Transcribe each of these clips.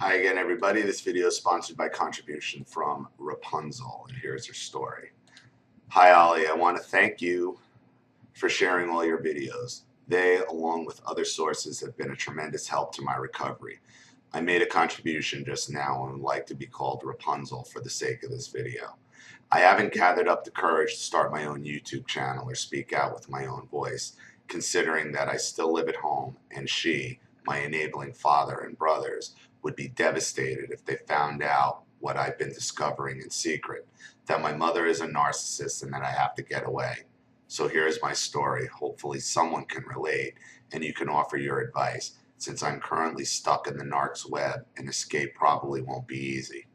Hi again, everybody. This video is sponsored by contribution from Rapunzel, and here's her story. Hi, Ollie. I want to thank you for sharing all your videos. They, along with other sources, have been a tremendous help to my recovery. I made a contribution just now and would like to be called Rapunzel for the sake of this video. I haven't gathered up the courage to start my own YouTube channel or speak out with my own voice, considering that I still live at home and she, my enabling father and brothers, would be devastated if they found out what I've been discovering in secret, that my mother is a narcissist and that I have to get away. So here's my story. Hopefully someone can relate and you can offer your advice, since I'm currently stuck in the narc's web and escape probably won't be easy.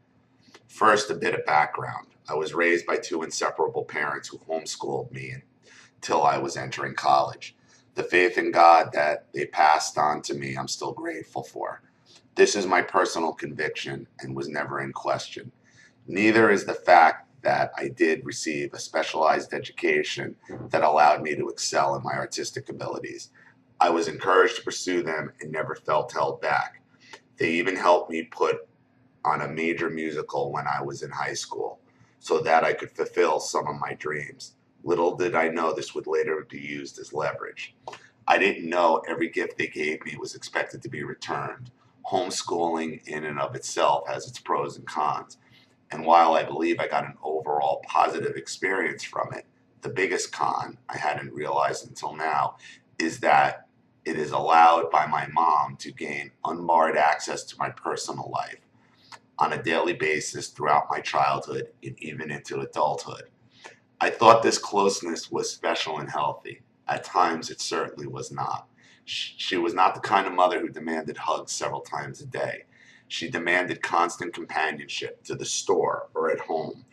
First, a bit of background. I was raised by two inseparable parents who homeschooled me until I was entering college. The faith in God that they passed on to me, I'm still grateful for. This is my personal conviction and was never in question. Neither is the fact that I did receive a specialized education that allowed me to excel in my artistic abilities. I was encouraged to pursue them and never felt held back. They even helped me put on a major musical when I was in high school so that I could fulfill some of my dreams. Little did I know this would later be used as leverage. I didn't know every gift they gave me was expected to be returned. Homeschooling in and of itself has its pros and cons, and while I believe I got an overall positive experience from it, the biggest con I hadn't realized until now is that it is allowed by my mom to gain unbarred access to my personal life on a daily basis throughout my childhood and even into adulthood. I thought this closeness was special and healthy. At times, it certainly was not. She was not the kind of mother who demanded hugs several times a day. She demanded constant companionship to the store or at home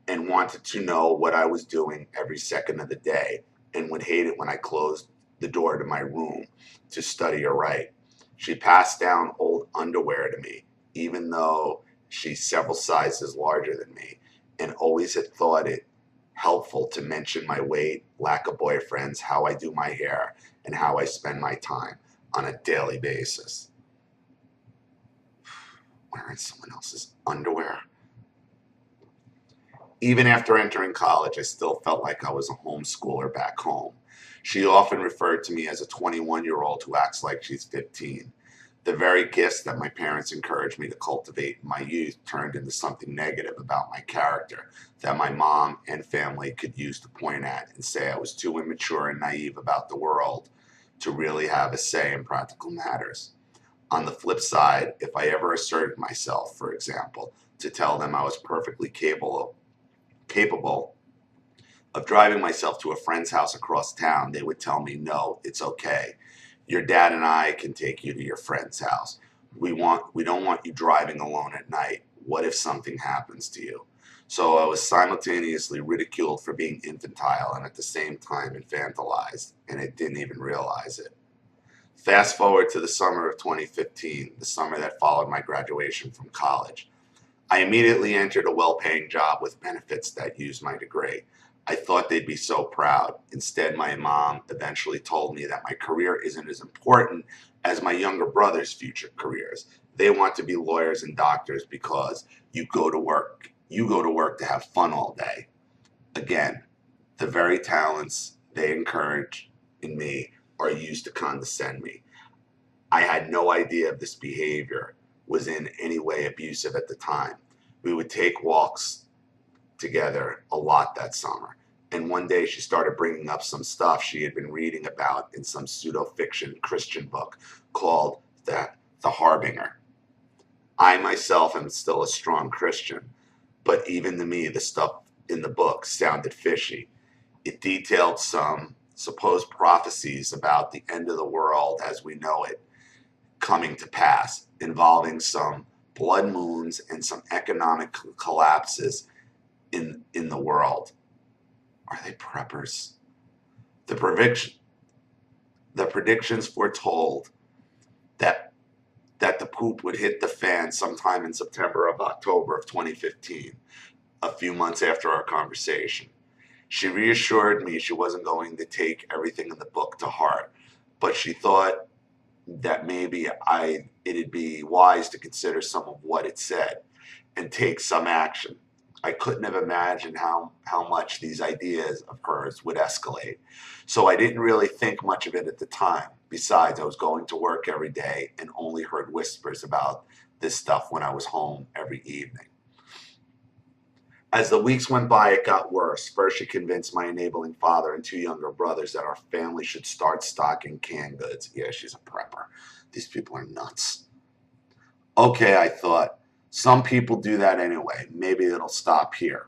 and wanted to know what I was doing every second of the day and would hate it when I closed the door to my room to study or write. She passed down old underwear to me, even though she's several sizes larger than me, and always had thought it helpful to mention my weight, lack of boyfriends, how I do my hair, and how I spend my time on a daily basis. Wearing someone else's underwear. Even after entering college, I still felt like I was a homeschooler back home. She often referred to me as a 21-year-old who acts like she's 15. The very gifts that my parents encouraged me to cultivate in my youth turned into something negative about my character that my mom and family could use to point at and say I was too immature and naive about the world to really have a say in practical matters. On the flip side, if I ever asserted myself, for example, to tell them I was perfectly capable of driving myself to a friend's house across town, they would tell me, no, it's okay. Your dad and I can take you to your friend's house. We don't want you driving alone at night. What if something happens to you? So I was simultaneously ridiculed for being infantile and at the same time infantilized, and I didn't even realize it. Fast forward to the summer of 2015, the summer that followed my graduation from college. I immediately entered a well-paying job with benefits that used my degree. I thought they'd be so proud. Instead, my mom eventually told me that my career isn't as important as my younger brother's future careers. They want to be lawyers and doctors because you go to work to have fun all day. Again, the very talents they encourage in me are used to condescend me. I had no idea this behavior was in any way abusive at the time. We would take walks together a lot that summer. And one day she started bringing up some stuff she had been reading about in some pseudo-fiction Christian book called The Harbinger. I myself am still a strong Christian, but even to me, the stuff in the book sounded fishy. It detailed some supposed prophecies about the end of the world as we know it coming to pass, involving some blood moons and some economic collapses in the world. Are they preppers? The predictions foretold that the poop would hit the fan sometime in September or October of 2015, a few months after our conversation. She reassured me she wasn't going to take everything in the book to heart, but she thought that maybe it'd be wise to consider some of what it said and take some action. I couldn't have imagined how much these ideas of hers would escalate. So I didn't really think much of it at the time. Besides, I was going to work every day and only heard whispers about this stuff when I was home every evening. As the weeks went by, it got worse. First, she convinced my enabling father and two younger brothers that our family should start stocking canned goods. Yeah, she's a prepper. These people are nuts. Okay, I thought, some people do that anyway. Maybe it'll stop here.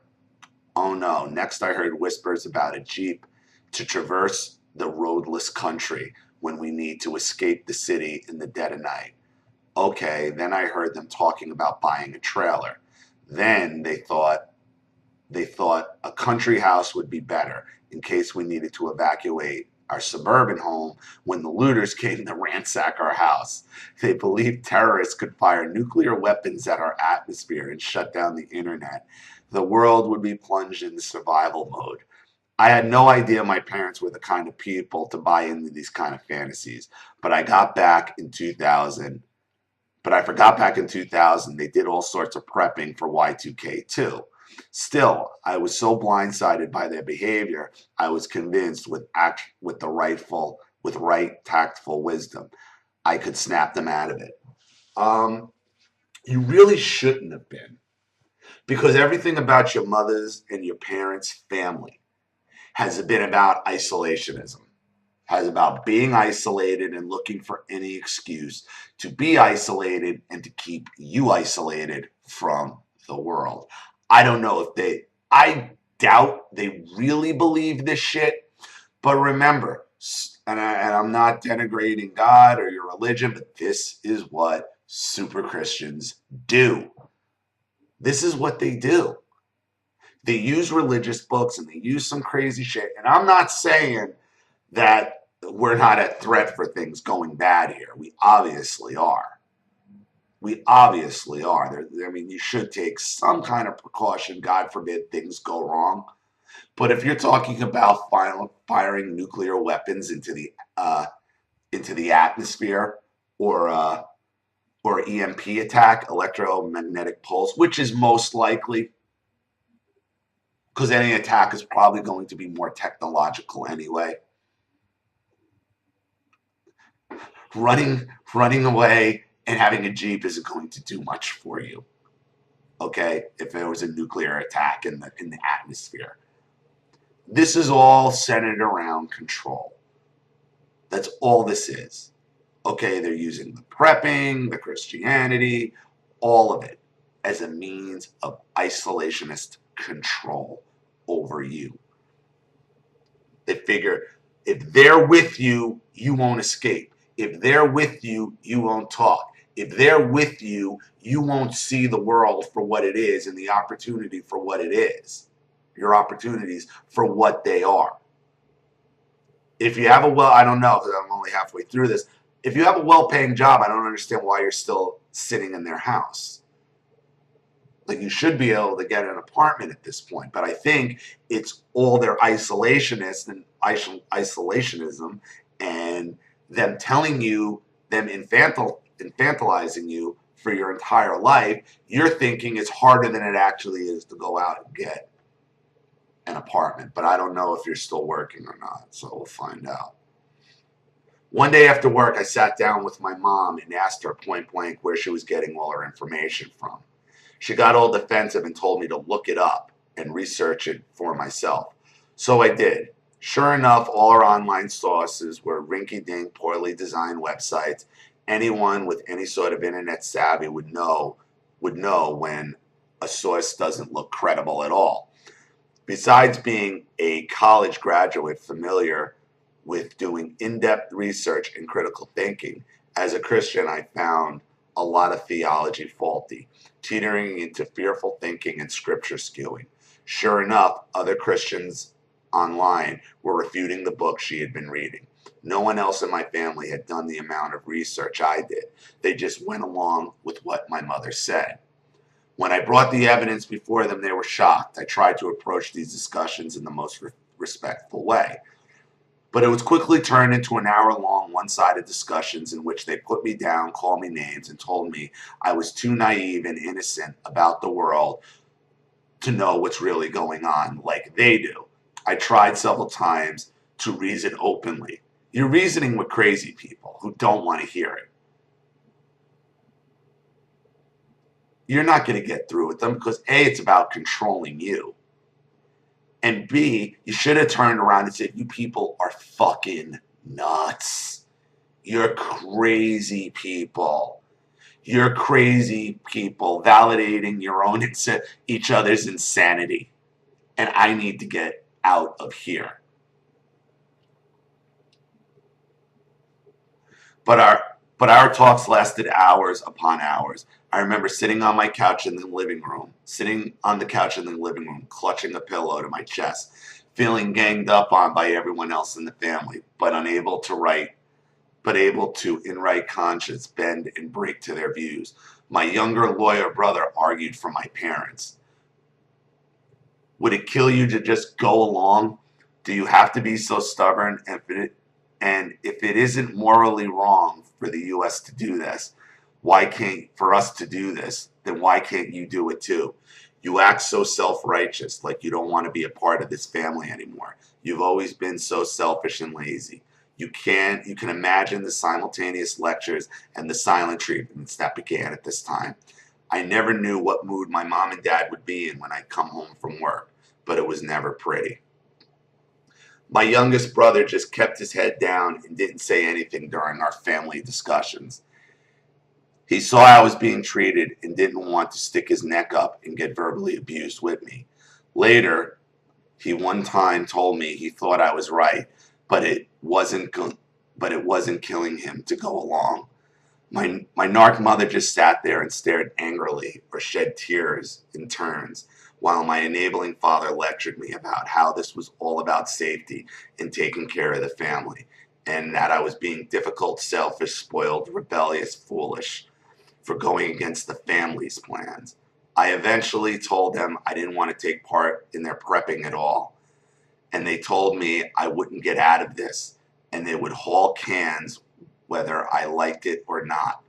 Oh no, next I heard whispers about a Jeep to traverse the roadless country when we need to escape the city in the dead of night. Okay, then I heard them talking about buying a trailer. Then they thought a country house would be better in case we needed to evacuate our suburban home when the looters came to ransack our house. They believed terrorists could fire nuclear weapons at our atmosphere and shut down the internet. The world would be plunged into survival mode. I had no idea my parents were the kind of people to buy into these kind of fantasies, but I got back in 2000. But I forgot back in 2000 they did all sorts of prepping for Y2K too. Still, I was so blindsided by their behavior, I was convinced with right tactful wisdom, I could snap them out of it. You really shouldn't have been, because everything about your mother's and your parents' family has been about isolationism, has about being isolated and looking for any excuse to be isolated and to keep you isolated from the world. I doubt they really believe this shit, but remember, and I'm not denigrating God or your religion, but this is what super Christians do. This is what they do. They use religious books and they use some crazy shit. And I'm not saying that we're not at threat for things going bad here. We obviously are. We obviously are. I mean, you should take some kind of precaution. God forbid things go wrong. But if you're talking about firing nuclear weapons into the atmosphere, or EMP attack, electromagnetic pulse, which is most likely, because any attack is probably going to be more technological anyway. Running away and having a Jeep isn't going to do much for you. Okay, if there was a nuclear attack in the atmosphere. This is all centered around control. That's all this is. Okay, they're using the prepping, the Christianity, all of it as a means of isolationist control over you. They figure if they're with you, you won't escape. If they're with you, you won't talk. If they're with you, you won't see the world for what it is and the opportunity for what it is. Your opportunities for what they are. If you have I don't know, because I'm only halfway through this. If you have a well-paying job, I don't understand why you're still sitting in their house. Like, you should be able to get an apartment at this point. But I think it's all their isolationist and isolationism and them telling you, them infantilizing you for your entire life. You're thinking it's harder than it actually is to go out and get an apartment. But I don't know if you're still working or not, so we'll find out. One day after work, I sat down with my mom and asked her point blank where she was getting all her information from. She got all defensive and told me to look it up and research it for myself. So I did. Sure enough, all our online sources were rinky-dink, poorly designed websites. Anyone with any sort of internet savvy would know when a source doesn't look credible at all. Besides being a college graduate familiar with doing in-depth research and critical thinking, as a Christian, I found a lot of theology faulty, teetering into fearful thinking and scripture skewing. Sure enough, other Christians online were refuting the book she had been reading. No one else in my family had done the amount of research I did. They just went along with what my mother said. When I brought the evidence before them, they were shocked. I tried to approach these discussions in the most respectful way. But it was quickly turned into an hour-long one-sided discussions in which they put me down, called me names, and told me I was too naive and innocent about the world to know what's really going on like they do. I tried several times to reason openly. You're reasoning with crazy people who don't want to hear it. You're not going to get through with them because A, it's about controlling you. And B, you should have turned around and said, you people are fucking nuts. You're crazy people. You're crazy people validating your own each other's insanity. And I need to get out of here. But our talks lasted hours upon hours. I remember sitting on the couch in the living room, clutching a pillow to my chest, feeling ganged up on by everyone else in the family, but able to, in right conscience, bend and break to their views. My younger lawyer brother argued for my parents. Would it kill you to just go along? Do you have to be so stubborn? And if it isn't morally wrong for the U.S. to do this, for us to do this, then why can't you do it too? You act so self-righteous, like you don't want to be a part of this family anymore. You've always been so selfish and lazy. You can imagine the simultaneous lectures and the silent treatments that began at this time. I never knew what mood my mom and dad would be in when I come home from work, but it was never pretty. My youngest brother just kept his head down and didn't say anything during our family discussions. He saw I was being treated and didn't want to stick his neck up and get verbally abused with me. Later, he one time told me he thought I was right, but it wasn't killing him to go along. My narc mother just sat there and stared angrily or shed tears in turns, while my enabling father lectured me about how this was all about safety and taking care of the family, and that I was being difficult, selfish, spoiled, rebellious, foolish for going against the family's plans. I eventually told them I didn't want to take part in their prepping at all, and they told me I wouldn't get out of this, and they would haul cans whether I liked it or not.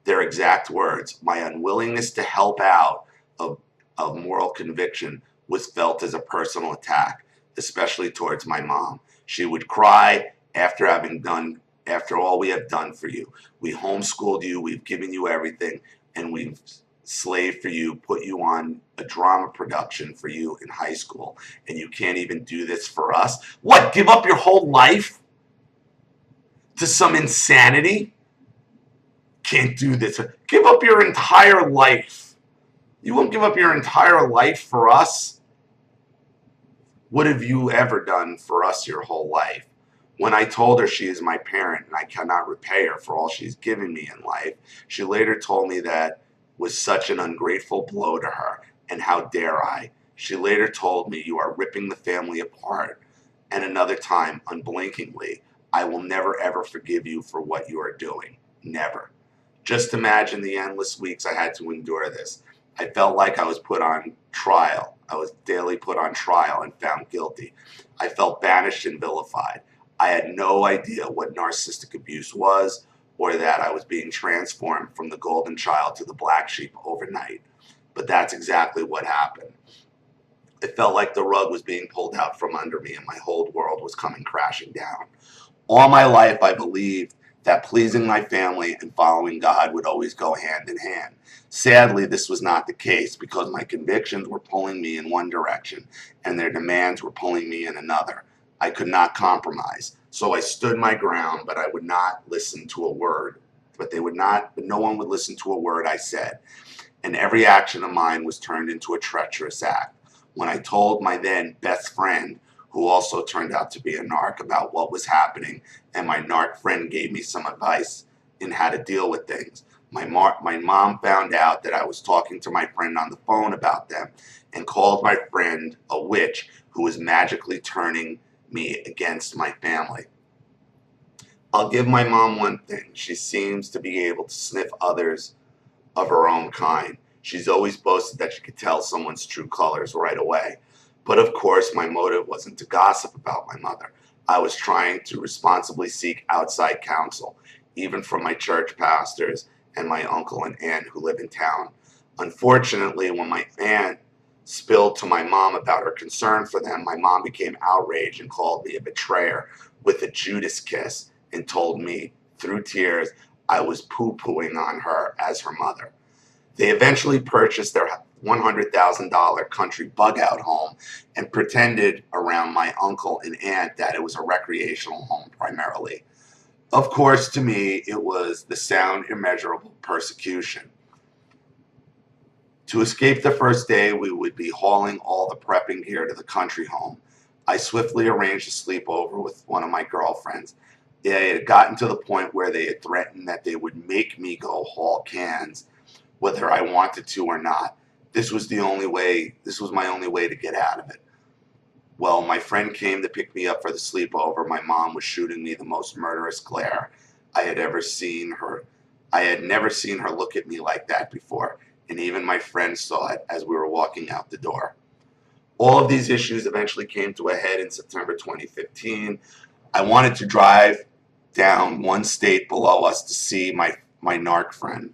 Their exact words, my unwillingness to help out of moral conviction was felt as a personal attack, especially towards my mom. She would cry after all we have done for you. We homeschooled you, we've given you everything, and we've slaved for you, put you on a drama production for you in high school, and you can't even do this for us? What, give up your whole life to some insanity? Can't do this. Give up your entire life. You won't give up your entire life for us? What have you ever done for us your whole life? When I told her she is my parent and I cannot repay her for all she's given me in life, she later told me that was such an ungrateful blow to her, and how dare I. She later told me, you are ripping the family apart. And another time, unblinkingly, I will never ever forgive you for what you are doing. Never. Just imagine the endless weeks I had to endure this. I felt like I was put on trial. I was daily put on trial and found guilty. I felt banished and vilified. I had no idea what narcissistic abuse was, or that I was being transformed from the golden child to the black sheep overnight. But that's exactly what happened. It felt like the rug was being pulled out from under me and my whole world was coming crashing down. All my life I believed that pleasing my family and following God would always go hand in hand. Sadly, this was not the case, because my convictions were pulling me in one direction and their demands were pulling me in another. I could not compromise, so I stood my ground, but I would not listen to a word. But no one would listen to a word I said, and every action of mine was turned into a treacherous act. When I told my then best friend, who also turned out to be a narc, about what was happening, and my narc friend gave me some advice in how to deal with things, my mom found out that I was talking to my friend on the phone about them and called my friend a witch who was magically turning me against my family. I'll give my mom one thing. She seems to be able to sniff others of her own kind. She's always boasted that she could tell someone's true colors right away. But of course, my motive wasn't to gossip about my mother. I was trying to responsibly seek outside counsel, even from my church pastors and my uncle and aunt who live in town. Unfortunately, when my aunt spilled to my mom about her concern for them, my mom became outraged and called me a betrayer with a Judas kiss and told me through tears I was poo-pooing on her as her mother. They eventually purchased their $100,000 country bug-out home and pretended around my uncle and aunt that it was a recreational home primarily. Of course, to me, it was the sound, immeasurable persecution. To escape the first day, we would be hauling all the prepping gear to the country home. I swiftly arranged a sleepover with one of my girlfriends. It had gotten to the point where they had threatened that they would make me go haul cans, whether I wanted to or not. This was my only way to get out of it. Well, my friend came to pick me up for the sleepover. My mom was shooting me the most murderous glare I had ever seen her. I had never seen her look at me like that before, and even my friend saw it as we were walking out the door. All of these issues eventually came to a head in September 2015. I wanted to drive down one state below us to see my narc friend.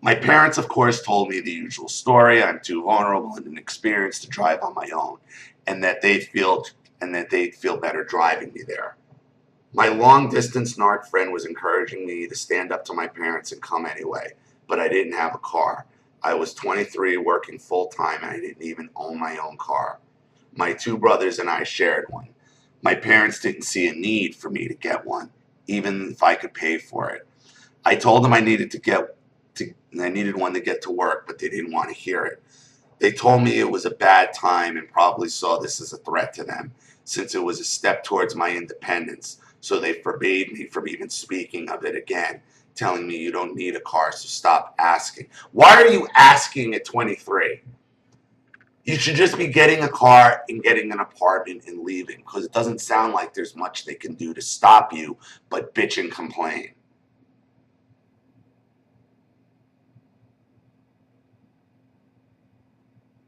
My parents, of course, told me the usual story. I'm too vulnerable and inexperienced to drive on my own, and that they'd feel better driving me there. My long-distance narc friend was encouraging me to stand up to my parents and come anyway, but I didn't have a car. I was 23, working full-time, and I didn't even own my own car. My two brothers and I shared one. My parents didn't see a need for me to get one, even if I could pay for it. I told them I needed one to get to work, but they didn't want to hear it. They told me it was a bad time and probably saw this as a threat to them, since it was a step towards my independence, so they forbade me from even speaking of it again, telling me you don't need a car, so stop asking. Why are you asking at 23? You should just be getting a car and getting an apartment and leaving, because it doesn't sound like there's much they can do to stop you but bitch and complain.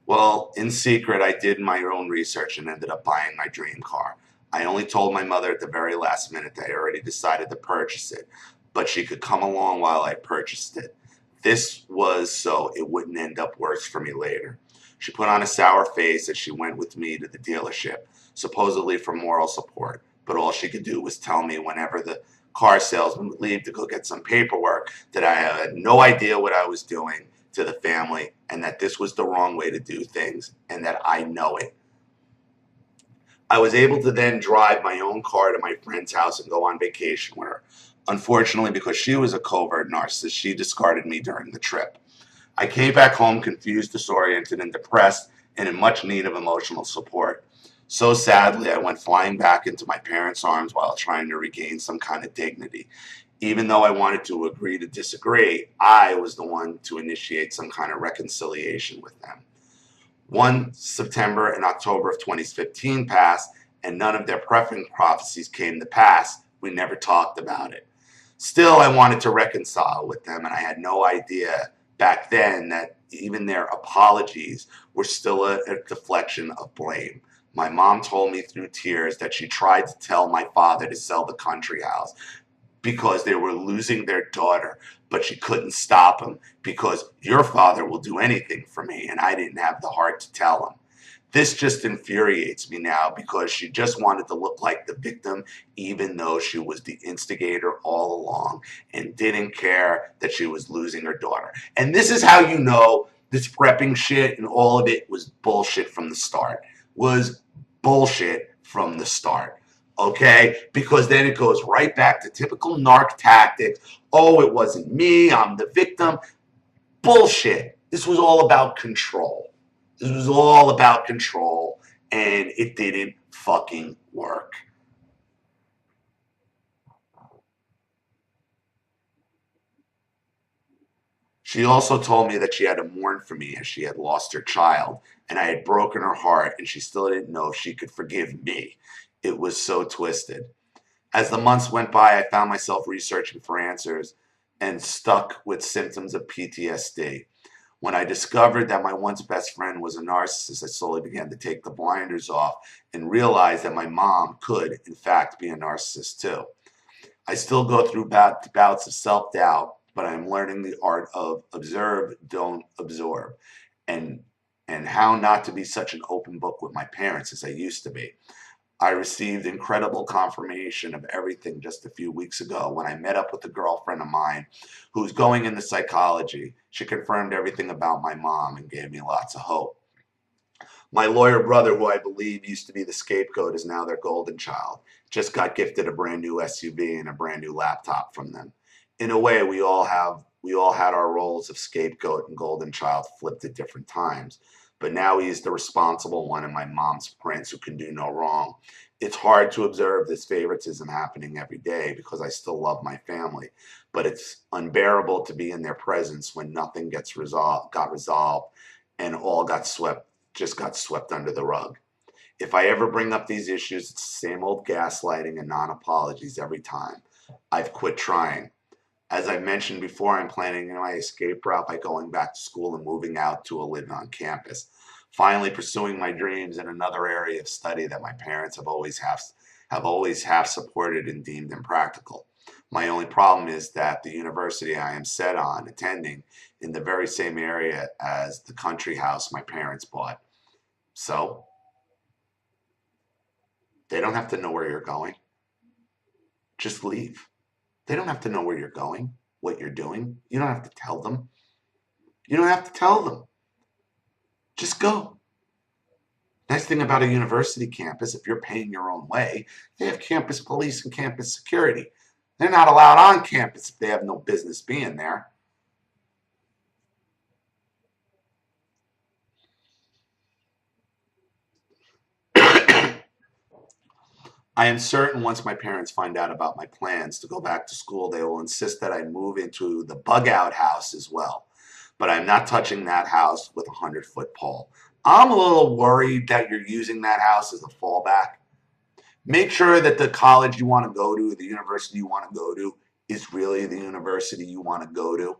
Well, in secret, I did my own research and ended up buying my dream car. I only told my mother at the very last minute that I already decided to purchase it, but she could come along while I purchased it. This was so it wouldn't end up worse for me later. She put on a sour face as she went with me to the dealership, supposedly for moral support, but all she could do was tell me whenever the car salesman would leave to go get some paperwork that I had no idea what I was doing to the family, and that this was the wrong way to do things, and that I know it. I was able to then drive my own car to my friend's house and go on vacation with her. Unfortunately, because she was a covert narcissist, she discarded me during the trip. I came back home confused, disoriented, and depressed, and in much need of emotional support. So sadly, I went flying back into my parents' arms while trying to regain some kind of dignity. Even though I wanted to agree to disagree, I was the one to initiate some kind of reconciliation with them. One September and October of 2015 passed, and none of their prepping prophecies came to pass. We never talked about it. Still, I wanted to reconcile with them, and I had no idea back then that even their apologies were still a deflection of blame. My mom told me through tears that she tried to tell my father to sell the country house because they were losing their daughter, but she couldn't stop him because your father will do anything for me, and I didn't have the heart to tell him. This just infuriates me now because she just wanted to look like the victim, even though she was the instigator all along and didn't care that she was losing her daughter. And this is how you know this prepping shit and all of it was bullshit from the start. Was bullshit from the start. Okay? Because then it goes right back to typical narc tactics. Oh, it wasn't me. I'm the victim. Bullshit. This was all about control. This was all about control, and it didn't fucking work. She also told me that she had to mourn for me as she had lost her child, and I had broken her heart, and she still didn't know if she could forgive me. It was so twisted. As the months went by, I found myself researching for answers and stuck with symptoms of PTSD. When I discovered that my once best friend was a narcissist, I slowly began to take the blinders off and realize that my mom could, in fact, be a narcissist too. I still go through bouts of self-doubt, but I'm learning the art of observe, don't absorb, and how not to be such an open book with my parents as I used to be. I received incredible confirmation of everything just a few weeks ago when I met up with a girlfriend of mine who's going into psychology. She confirmed everything about my mom and gave me lots of hope. My lawyer brother, who I believe used to be the scapegoat, is now their golden child. Just got gifted a brand new SUV and a brand new laptop from them. In a way, we all had our roles of scapegoat and golden child flipped at different times. But now he is the responsible one in my mom's prince who can do no wrong. It's hard to observe this favoritism happening every day because I still love my family, but it's unbearable to be in their presence when nothing got resolved and all got swept under the rug. If I ever bring up these issues, it's the same old gaslighting and non-apologies every time. I've quit trying. As I mentioned before, I'm planning my escape route by going back to school and moving out to a live on campus. Finally pursuing my dreams in another area of study that my parents have always half supported and deemed impractical. My only problem is that the university I am set on attending in the very same area as the country house my parents bought. So they don't have to know where you're going. Just leave. They don't have to know where you're going, what you're doing. You don't have to tell them. You don't have to tell them. Just go. Nice thing about a university campus, if you're paying your own way, they have campus police and campus security. They're not allowed on campus if they have no business being there. I am certain once my parents find out about my plans to go back to school, they will insist that I move into the bug out house as well. But I'm not touching that house with a 100-foot pole. I'm a little worried that you're using that house as a fallback. Make sure that the college you want to go to, the university you want to go to, is really the university you want to go to.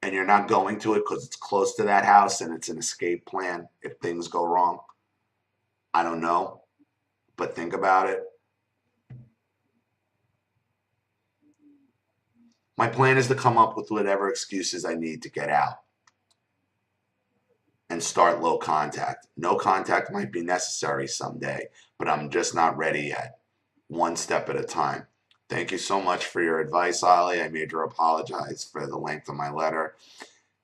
And you're not going to it because it's close to that house and it's an escape plan if things go wrong. I don't know. But think about it. My plan is to come up with whatever excuses I need to get out and start low contact. No contact might be necessary someday, but I'm just not ready yet. One step at a time. Thank you so much for your advice, Ollie. I made her apologize for the length of my letter.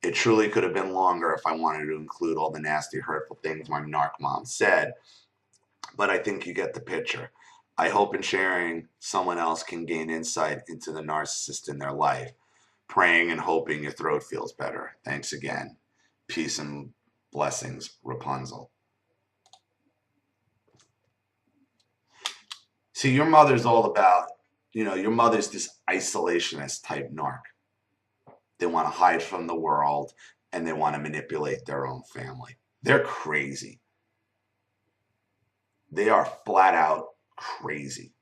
It truly could have been longer if I wanted to include all the nasty, hurtful things my narc mom said, but I think you get the picture. I hope in sharing, someone else can gain insight into the narcissist in their life. Praying and hoping your throat feels better. Thanks again. Peace and blessings, Rapunzel. See, your mother's all about, your mother's this isolationist type narc. They want to hide from the world and they want to manipulate their own family. They're crazy. They are flat out crazy.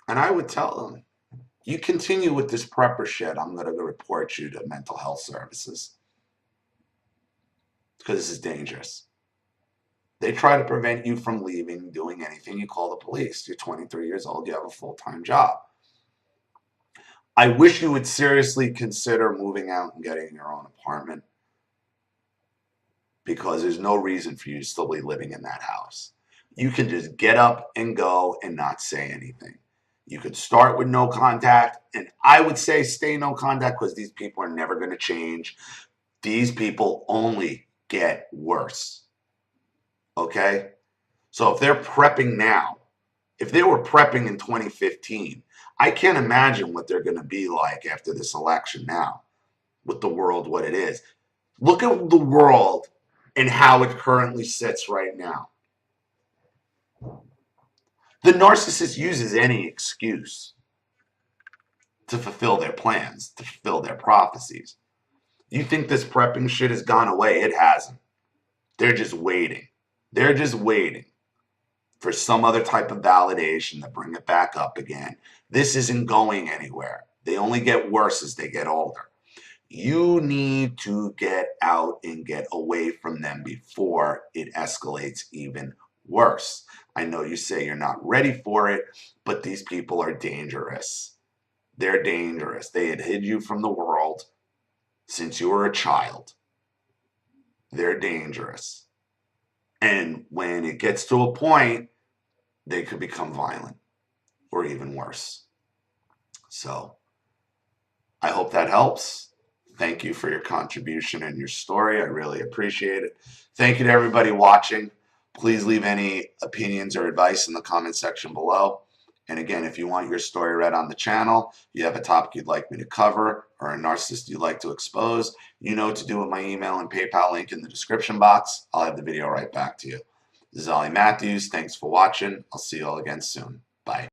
And I would tell them, you continue with this prepper shit, I'm going to report you to mental health services. Because this is dangerous. They try to prevent you from leaving, doing anything. You call the police. You're 23 years old. You have a full-time job. I wish you would seriously consider moving out and getting your own apartment, because there's no reason for you to still be living in that house. You can just get up and go and not say anything. You could start with no contact, and I would say stay no contact because these people are never going to change. These people only get worse. Okay? So if they're prepping now, if they were prepping in 2015, I can't imagine what they're going to be like after this election now, with the world what it is. Look at the world and how it currently sits right now. The narcissist uses any excuse to fulfill their plans, to fulfill their prophecies. You think this prepping shit has gone away? It hasn't. They're just waiting. They're just waiting. for some other type of validation to bring it back up again. This isn't going anywhere. They only get worse as they get older. You need to get out and get away from them before it escalates even worse. I know you say you're not ready for it, but these people are dangerous. They're dangerous. They had hid you from the world since you were a child. They're dangerous. And when it gets to a point, they could become violent or even worse. So I hope that helps. Thank you for your contribution and your story. I really appreciate it. Thank you to everybody watching. Please leave any opinions or advice in the comment section below. And again, if you want your story read on the channel, you have a topic you'd like me to cover, or a narcissist you'd like to expose, you know what to do with my email and PayPal link in the description box. I'll have the video right back to you. This is Ollie Matthews. Thanks for watching. I'll see you all again soon. Bye.